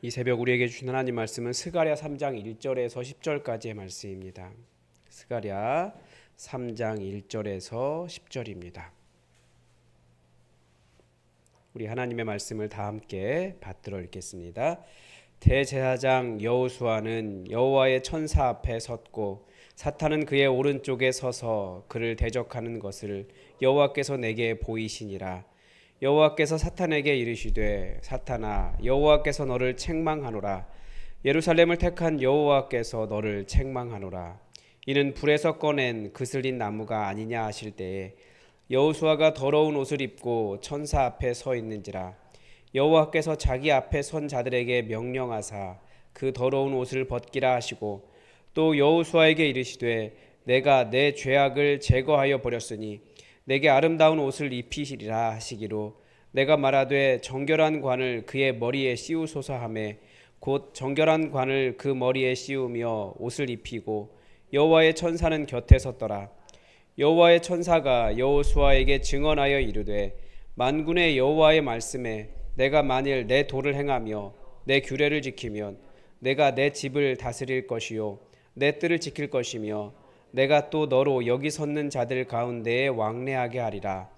이 새벽 우리에게 주신 하나님 말씀은 스가랴 3장 1절에서 10절까지의 말씀입니다. 스가랴 3장 1절에서 10절입니다. 우리 하나님의 말씀을 다 함께 받들어 읽겠습니다. 대제사장 여호수아는 여호와의 천사 앞에 섰고 사탄은 그의 오른쪽에 서서 그를 대적하는 것을 여호와께서 내게 보이시니라. 여호와께서 사탄에게 이르시되 사탄아 여호와께서 너를 책망하노라. 예루살렘을 택한 여호와께서 너를 책망하노라. 이는 불에서 꺼낸 그슬린 나무가 아니냐 하실 때에 여호수아가 더러운 옷을 입고 천사 앞에 서 있는지라. 여호와께서 자기 앞에 선 자들에게 명령하사 그 더러운 옷을 벗기라 하시고 또 여호수아에게 이르시되 내가 내 죄악을 제거하여 버렸으니 내게 아름다운 옷을 입히시리라 하시기로 내가 말하되 정결한 관을 그의 머리에 씌우소서 하매 곧 정결한 관을 그 머리에 씌우며 옷을 입히고 여호와의 천사는 곁에 섰더라. 여호와의 천사가 여호수아에게 증언하여 이르되 만군의 여호와의 말씀에 내가 만일 내 도를 행하며 내 규례를 지키면 내가 내 집을 다스릴 것이요 내 뜰을 지킬 것이며 내가 또 너로 여기 섰는 자들 가운데에 왕래하게 하리라.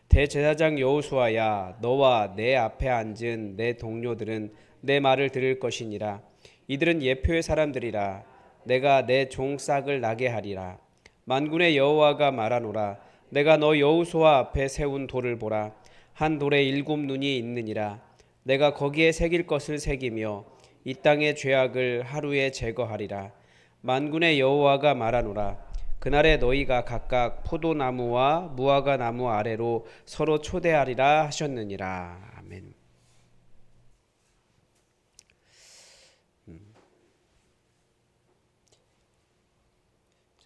대제사장 여호수아야 너와 내 앞에 앉은 내 동료들은 내 말을 들을 것이니라. 이들은 예표의 사람들이라. 내가 내 종 싹을 나게 하리라. 만군의 여호와가 말하노라. 내가 너 여호수아 앞에 세운 돌을 보라. 한 돌에 7 눈이 있느니라. 내가 거기에 새길 것을 새기며 이 땅의 죄악을 하루에 제거하리라. 만군의 여호와가 말하노라. 그날에 너희가 각각 포도나무와 무화과 나무 아래로 서로 초대하리라 하셨느니라. 아멘.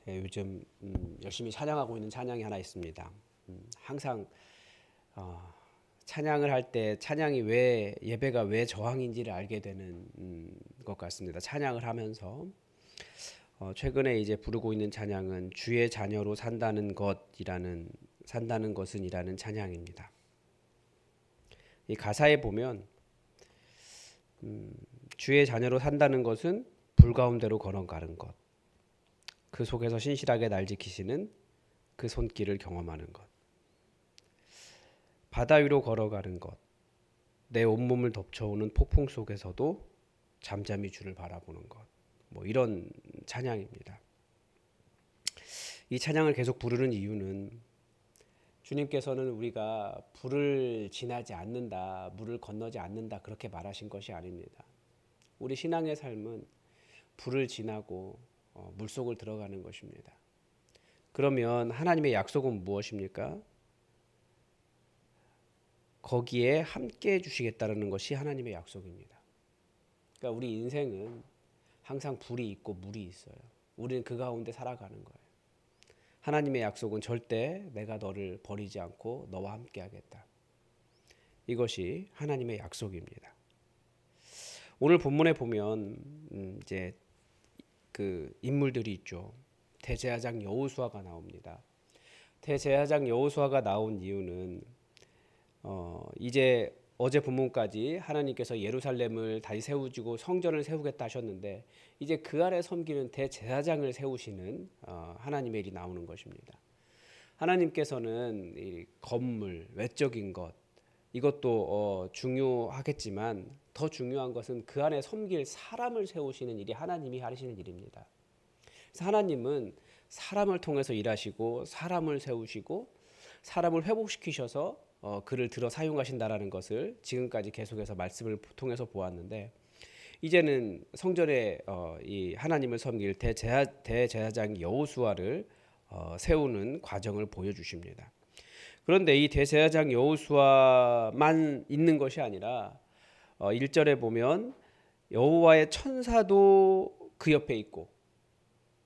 제가 요즘 열심히 찬양하고 있는 찬양이 하나 있습니다. 항상 찬양을 할 때 찬양이 왜 예배가 왜 저항인지를 알게 되는 것 같습니다. 찬양을 하면서 최근에 이제 부르고 있는 찬양은 주의 자녀로 산다는 것은이라는 찬양입니다. 이 가사에 보면 주의 자녀로 산다는 것은 불 가운데로 걸어가는 것, 그 속에서 신실하게 날 지키시는 그 손길을 경험하는 것, 바다 위로 걸어가는 것, 내 온몸을 덮쳐오는 폭풍 속에서도 잠잠히 주를 바라보는 것, 이런 찬양입니다. 이 찬양을 계속 부르는 이유는 주님께서는 우리가 불을 지나지 않는다, 물을 건너지 않는다 그렇게 말하신 것이 아닙니다. 우리 신앙의 삶은 불을 지나고 물속을 들어가는 것입니다. 그러면 하나님의 약속은 무엇입니까? 거기에 함께 해주시겠다는 것이 하나님의 약속입니다. 그러니까 우리 인생은 항상 불이 있고 물이 있어요. 우리는 그 가운데 살아가는 거예요. 하나님의 약속은 절대 내가 너를 버리지 않고 너와 함께 하겠다. 이것이 하나님의 약속입니다. 오늘 본문에 보면 이제 그 인물들이 있죠. 대제사장 여호수아가 나옵니다. 대제사장 여호수아가 나온 이유는 이제 어제 본문까지 하나님께서 예루살렘을 다시 세우시고 성전을 세우겠다 하셨는데 이제 그 아래 섬기는 대제사장을 세우시는 하나님의 일이 나오는 것입니다. 하나님께서는 이 건물, 외적인 것 이것도 중요하겠지만 더 중요한 것은 그 안에 섬길 사람을 세우시는 일이 하나님이 하시는 일입니다. 그래서 하나님은 사람을 통해서 일하시고 사람을 세우시고 사람을 회복시키셔서 그를 들어 사용하신다라는 것을 지금까지 계속해서 말씀을 통해서 보았는데 이제는 성전에 이 하나님을 섬길 대제사장 여호수아를 세우는 과정을 보여주십니다. 그런데 이 대제사장 여호수아만 있는 것이 아니라 1절에 보면 여호와의 천사도 그 옆에 있고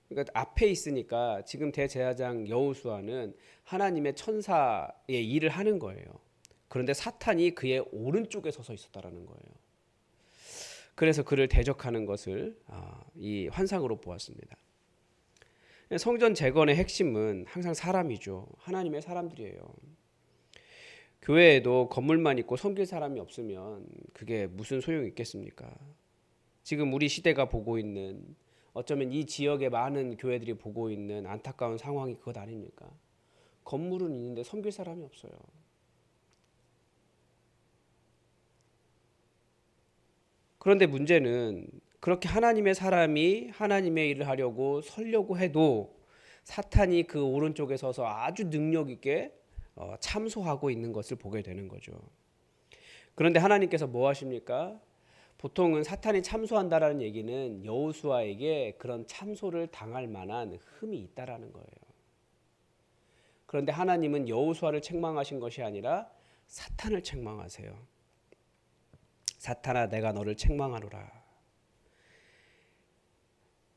그러니까 앞에 있으니까 지금 대제사장 여호수아는 하나님의 천사의 일을 하는 거예요. 그런데 사탄이 그의 오른쪽에 서서 있었다라는 거예요. 그래서 그를 대적하는 것을 이 환상으로 보았습니다. 성전 재건의 핵심은 항상 사람이죠. 하나님의 사람들이에요. 교회에도 건물만 있고 섬길 사람이 없으면 그게 무슨 소용이 있겠습니까? 지금 우리 시대가 보고 있는, 어쩌면 이 지역의 많은 교회들이 보고 있는 안타까운 상황이 그것 아닙니까? 건물은 있는데 섬길 사람이 없어요. 그런데 문제는 그렇게 하나님의 사람이 하나님의 일을 하려고 서려고 해도 사탄이 그 오른쪽에 서서 아주 능력 있게 참소하고 있는 것을 보게 되는 거죠. 그런데 하나님께서 뭐 하십니까? 보통은 사탄이 참소한다라는 얘기는 여호수아에게 그런 참소를 당할 만한 흠이 있다라는 거예요. 그런데 하나님은 여호수아를 책망하신 것이 아니라 사탄을 책망하세요. 사탄아, 내가 너를 책망하노라.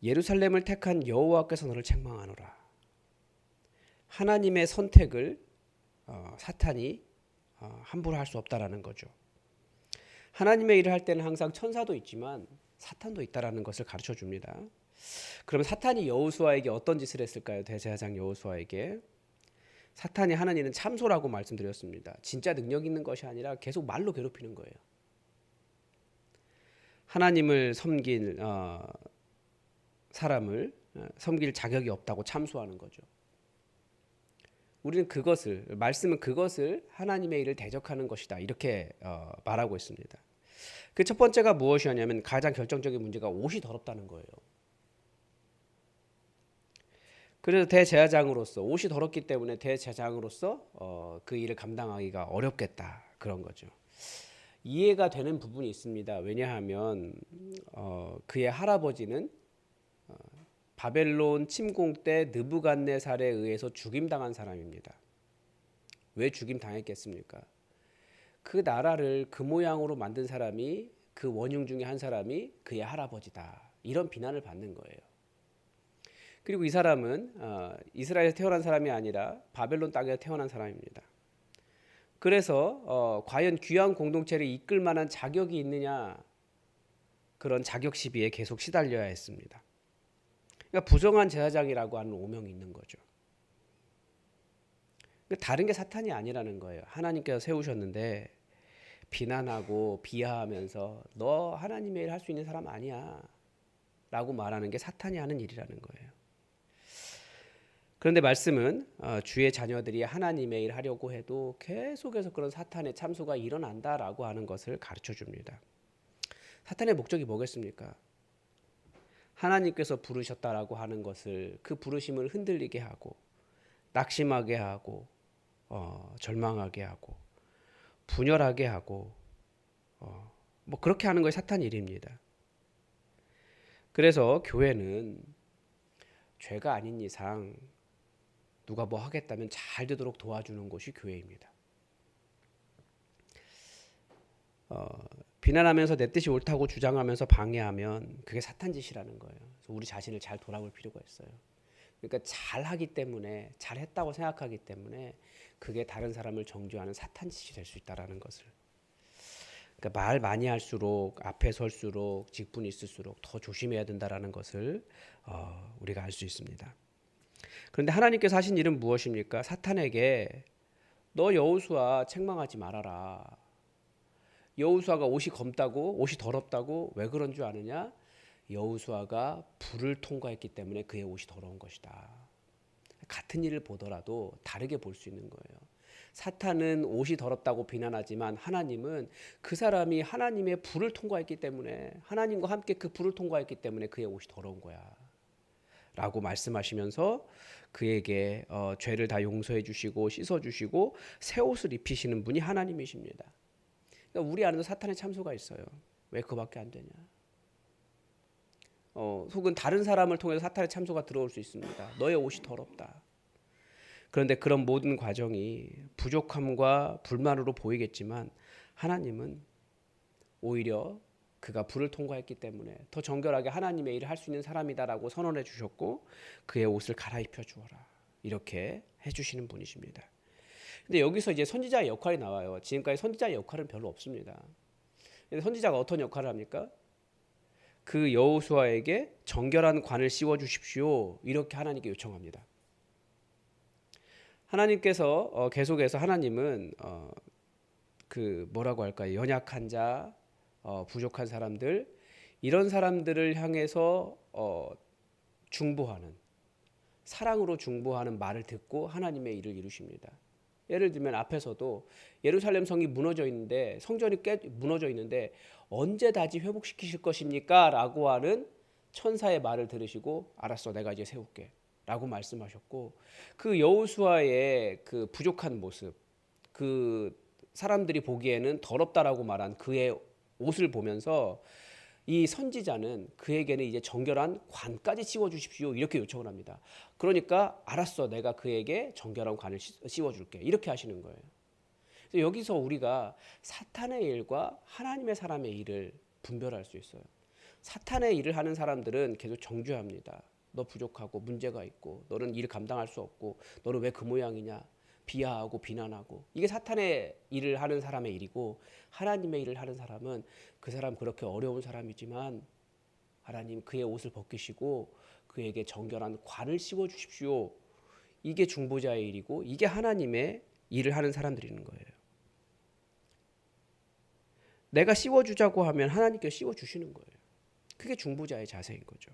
예루살렘을 택한 여호와께서 너를 책망하노라. 하나님의 선택을 사탄이 함부로 할 수 없다라는 거죠. 하나님의 일을 할 때는 항상 천사도 있지만 사탄도 있다라는 것을 가르쳐 줍니다. 그러면 사탄이 여호수아에게 어떤 짓을 했을까요? 대제사장 여호수아에게 사탄이 하는 일은 참소라고 말씀드렸습니다. 진짜 능력 있는 것이 아니라 계속 말로 괴롭히는 거예요. 하나님을 섬길 사람을 섬길 자격이 없다고 참소하는 거죠. 우리는 그것을, 말씀은 그것을 하나님의 일을 대적하는 것이다, 이렇게 말하고 있습니다. 그 첫 번째가 무엇이었냐면 가장 결정적인 문제가 옷이 더럽다는 거예요. 그래서 대제사장으로서 옷이 더럽기 때문에 대제사장으로서 그 일을 감당하기가 어렵겠다, 그런 거죠. 이해가 되는 부분이 있습니다. 왜냐하면 그의 할아버지는 바벨론 침공 때 느부갓네살에 의해서 죽임당한 사람입니다. 왜 죽임당했겠습니까? 그 나라를 그 모양으로 만든 사람이, 그 원흉 중에 한 사람이 그의 할아버지다, 이런 비난을 받는 거예요. 그리고 이 사람은 이스라엘에서 태어난 사람이 아니라 바벨론 땅에서 태어난 사람입니다. 그래서 과연 귀한 공동체를 이끌 만한 자격이 있느냐, 그런 자격 시비에 계속 시달려야 했습니다. 그러니까 부정한 제사장이라고 하는 오명이 있는 거죠. 다른 게 사탄이 아니라는 거예요. 하나님께서 세우셨는데 비난하고 비하하면서 너 하나님의 일 할 수 있는 사람 아니야 라고 말하는 게 사탄이 하는 일이라는 거예요. 그런데 말씀은 주의 자녀들이 하나님의 일 하려고 해도 계속해서 그런 사탄의 참소가 일어난다라고 하는 것을 가르쳐 줍니다. 사탄의 목적이 뭐겠습니까? 하나님께서 부르셨다라고 하는 것을, 그 부르심을 흔들리게 하고 낙심하게 하고 절망하게 하고 분열하게 하고 뭐 그렇게 하는 것이 사탄 일입니다. 그래서 교회는 죄가 아닌 이상 누가 뭐 하겠다면 잘 되도록 도와주는 곳이 교회입니다. 비난하면서 내 뜻이 옳다고 주장하면서 방해하면 그게 사탄 짓이라는 거예요. 그래서 우리 자신을 잘 돌아볼 필요가 있어요. 그러니까 잘하기 때문에, 잘했다고 생각하기 때문에 그게 다른 사람을 정죄하는 사탄 짓이 될 수 있다라는 것을. 그러니까 말 많이 할수록, 앞에 설수록, 직분이 있을수록 더 조심해야 된다라는 것을 우리가 알 수 있습니다. 그런데 하나님께서 하신 일은 무엇입니까? 사탄에게 너 여호수아 책망하지 말아라. 여호수아가 옷이 검다고, 옷이 더럽다고 왜 그런 줄 아느냐? 여호수아가 불을 통과했기 때문에 그의 옷이 더러운 것이다. 같은 일을 보더라도 다르게 볼 수 있는 거예요. 사탄은 옷이 더럽다고 비난하지만 하나님은 그 사람이 하나님의 불을 통과했기 때문에, 하나님과 함께 그 불을 통과했기 때문에 그의 옷이 더러운 거야 라고 말씀하시면서 그에게 죄를 다 용서해 주시고 씻어 주시고 새 옷을 입히시는 분이 하나님이십니다. 그러니까 우리 안에도 사탄의 참소가 있어요. 왜 그밖에 안 되냐? 혹은 다른 사람을 통해서 사탄의 참소가 들어올 수 있습니다. 너의 옷이 더럽다. 그런데 그런 모든 과정이 부족함과 불만으로 보이겠지만 하나님은 오히려 그가 불을 통과했기 때문에 더 정결하게 하나님의 일을 할 수 있는 사람이다라고 선언해 주셨고 그의 옷을 갈아입혀 주어라, 이렇게 해주시는 분이십니다. 근데 여기서 이제 선지자의 역할이 나와요. 지금까지 선지자의 역할은 별로 없습니다. 근데 선지자가 어떤 역할을 합니까? 그 여호수아에게 정결한 관을 씌워 주십시오, 이렇게 하나님께 요청합니다. 하나님께서 계속해서, 하나님은 그 뭐라고 할까요? 연약한 자, 부족한 사람들, 이런 사람들을 향해서 중보하는, 사랑으로 중보하는 말을 듣고 하나님의 일을 이루십니다. 예를 들면 앞에서도 예루살렘 성이 무너져 있는데, 성전이 무너져 있는데 언제 다시 회복시키실 것입니까? 라고 하는 천사의 말을 들으시고 알았어, 내가 이제 세울게 라고 말씀하셨고, 그 여호수아의 그 부족한 모습, 그 사람들이 보기에는 더럽다라고 말한 그의 옷을 보면서 이 선지자는 그에게는 이제 정결한 관까지 씌워주십시오 이렇게 요청을 합니다. 그러니까 알았어, 내가 그에게 정결한 관을 씌워줄게 이렇게 하시는 거예요. 그래서 여기서 우리가 사탄의 일과 하나님의 사람의 일을 분별할 수 있어요. 사탄의 일을 하는 사람들은 계속 정죄합니다. 너 부족하고 문제가 있고 너는 일 감당할 수 없고 너는 왜 그 모양이냐, 비하하고 비난하고, 이게 사탄의 일을 하는 사람의 일이고, 하나님의 일을 하는 사람은 그 사람 그렇게 어려운 사람이지만 하나님 그의 옷을 벗기시고 그에게 정결한 관을 씌워 주십시오. 이게 중보자의 일이고 이게 하나님의 일을 하는 사람들이는 거예요. 내가 씌워주자고 하면 하나님께서 씌워주시는 거예요. 그게 중보자의 자세인 거죠.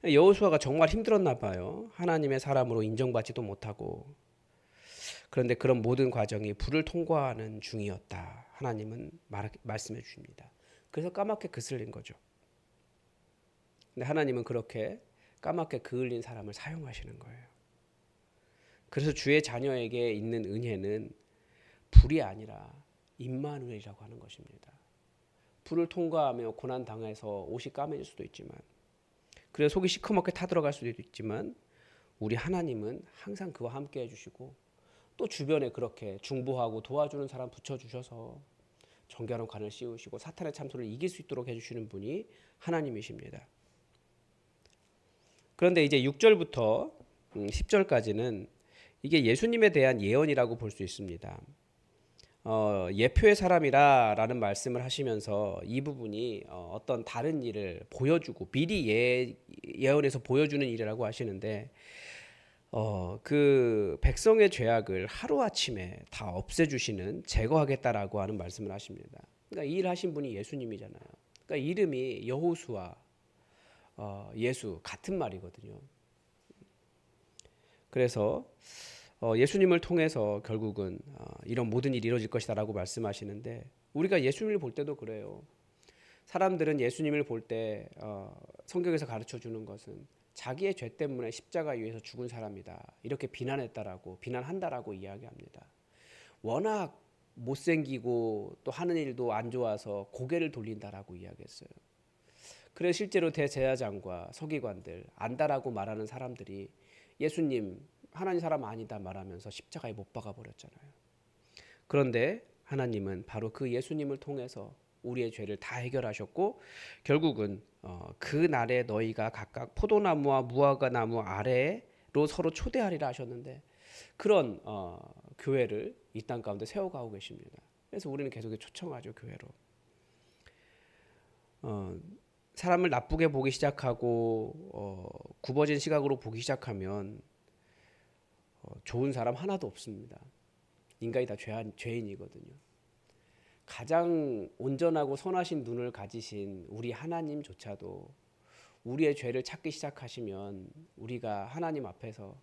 여호수아가 정말 힘들었나 봐요. 하나님의 사람으로 인정받지도 못하고. 그런데 그런 모든 과정이 불을 통과하는 중이었다. 하나님은 말씀해 주십니다. 그래서 까맣게 그슬린 거죠. 근데 하나님은 그렇게 까맣게 그을린 사람을 사용하시는 거예요. 그래서 주의 자녀에게 있는 은혜는 불이 아니라 임마누엘이라고 하는 것입니다. 불을 통과하며 고난 당해서 옷이 까매질 수도 있지만, 그래서 속이 시커멓게 타들어갈 수도 있지만, 우리 하나님은 항상 그와 함께 해주시고 또 주변에 그렇게 중보하고 도와주는 사람 붙여주셔서 정결한 관을 씌우시고 사탄의 참소를 이길 수 있도록 해주시는 분이 하나님이십니다. 그런데 이제 6절부터 10절까지는 이게 예수님에 대한 예언이라고 볼 수 있습니다. 예표의 사람이라 라는 말씀을 하시면서 이 부분이 어떤 다른 일을 보여주고 미리 예언해서 보여주는 일이라고 하시는데, 그 백성의 죄악을 하루아침에 다 없애주시는, 제거하겠다라고 하는 말씀을 하십니다. 그러니까 이 일을 하신 분이 예수님이잖아요. 그러니까 이름이 여호수아, 예수 같은 말이거든요. 그래서 예수님을 통해서 결국은 이런 모든 일이 이루어질 것이다라고 말씀하시는데, 우리가 예수님을 볼 때도 그래요. 사람들은 예수님을 볼 때 성경에서 가르쳐 주는 것은 자기의 죄 때문에 십자가 위에서 죽은 사람이다 이렇게 비난한다라고 이야기합니다. 워낙 못생기고 또 하는 일도 안 좋아서 고개를 돌린다라고 이야기했어요. 그래서 실제로 대제사장과 서기관들, 안다라고 말하는 사람들이 예수님 하나님 사람 아니다 말하면서 십자가에 못 박아 버렸잖아요. 그런데 하나님은 바로 그 예수님을 통해서 우리의 죄를 다 해결하셨고, 결국은 그 날에 너희가 각각 포도나무와 무화과나무 아래로 서로 초대하리라 하셨는데, 그런 교회를 이 땅 가운데 세워가고 계십니다. 그래서 우리는 계속 초청하죠, 교회로. 사람을 나쁘게 보기 시작하고 굽어진 시각으로 보기 시작하면 좋은 사람 하나도 없습니다. 인간이 다 죄인이거든요. 가장 온전하고 선하신 눈을 가지신 우리 하나님조차도 우리의 죄를 찾기 시작하시면 우리가 하나님 앞에서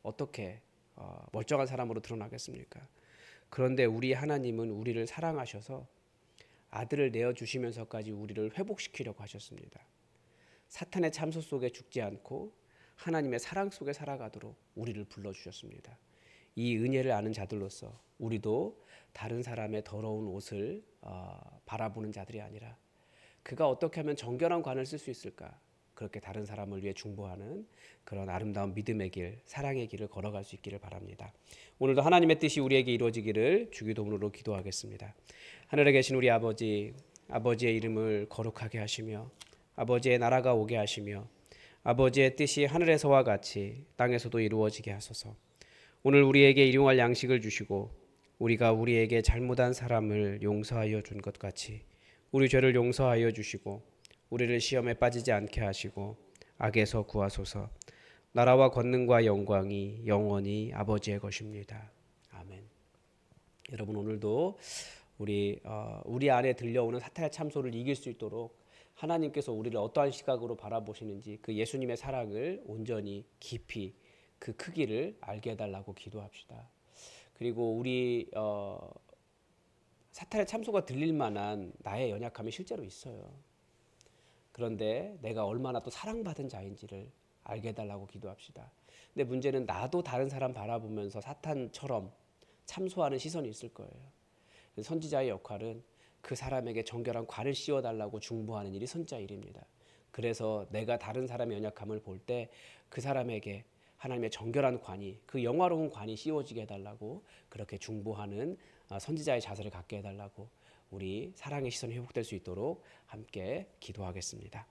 어떻게 멀쩡한 사람으로 드러나겠습니까? 그런데 우리 하나님은 우리를 사랑하셔서 아들을 내어주시면서까지 우리를 회복시키려고 하셨습니다. 사탄의 참소 속에 죽지 않고 하나님의 사랑 속에 살아가도록 우리를 불러주셨습니다. 이 은혜를 아는 자들로서 우리도 다른 사람의 더러운 옷을 바라보는 자들이 아니라 그가 어떻게 하면 정결한 관을 쓸 수 있을까, 그렇게 다른 사람을 위해 중보하는 그런 아름다운 믿음의 길, 사랑의 길을 걸어갈 수 있기를 바랍니다. 오늘도 하나님의 뜻이 우리에게 이루어지기를 주기도문으로 기도하겠습니다. 하늘에 계신 우리 아버지, 아버지의 이름을 거룩하게 하시며 아버지의 나라가 오게 하시며 아버지의 뜻이 하늘에서와 같이 땅에서도 이루어지게 하소서. 오늘 우리에게 일용할 양식을 주시고 우리가 우리에게 잘못한 사람을 용서하여 준 것 같이 우리 죄를 용서하여 주시고 우리를 시험에 빠지지 않게 하시고 악에서 구하소서. 나라와 권능과 영광이 영원히 아버지의 것입니다. 아멘. 여러분, 오늘도 우리 안에 들려오는 사탄의 참소를 이길 수 있도록 하나님께서 우리를 어떠한 시각으로 바라보시는지 그 예수님의 사랑을 온전히 깊이 그 크기를 알게 해달라고 기도합시다. 그리고 사탄의 참소가 들릴 만한 나의 연약함이 실제로 있어요. 그런데 내가 얼마나 또 사랑받은 자인지를 알게 해달라고 기도합시다. 근데 문제는 나도 다른 사람 바라보면서 사탄처럼 참소하는 시선이 있을 거예요. 선지자의 역할은 그 사람에게 정결한 관을 씌워달라고 중보하는 일이 선지자 일입니다. 그래서 내가 다른 사람의 연약함을 볼 때 그 사람에게 하나님의 정결한 관이, 그 영화로운 관이 씌워지게 해달라고 그렇게 중보하는 선지자의 자세를 갖게 해달라고 우리 사랑의 시선이 회복될 수 있도록 함께 기도하겠습니다.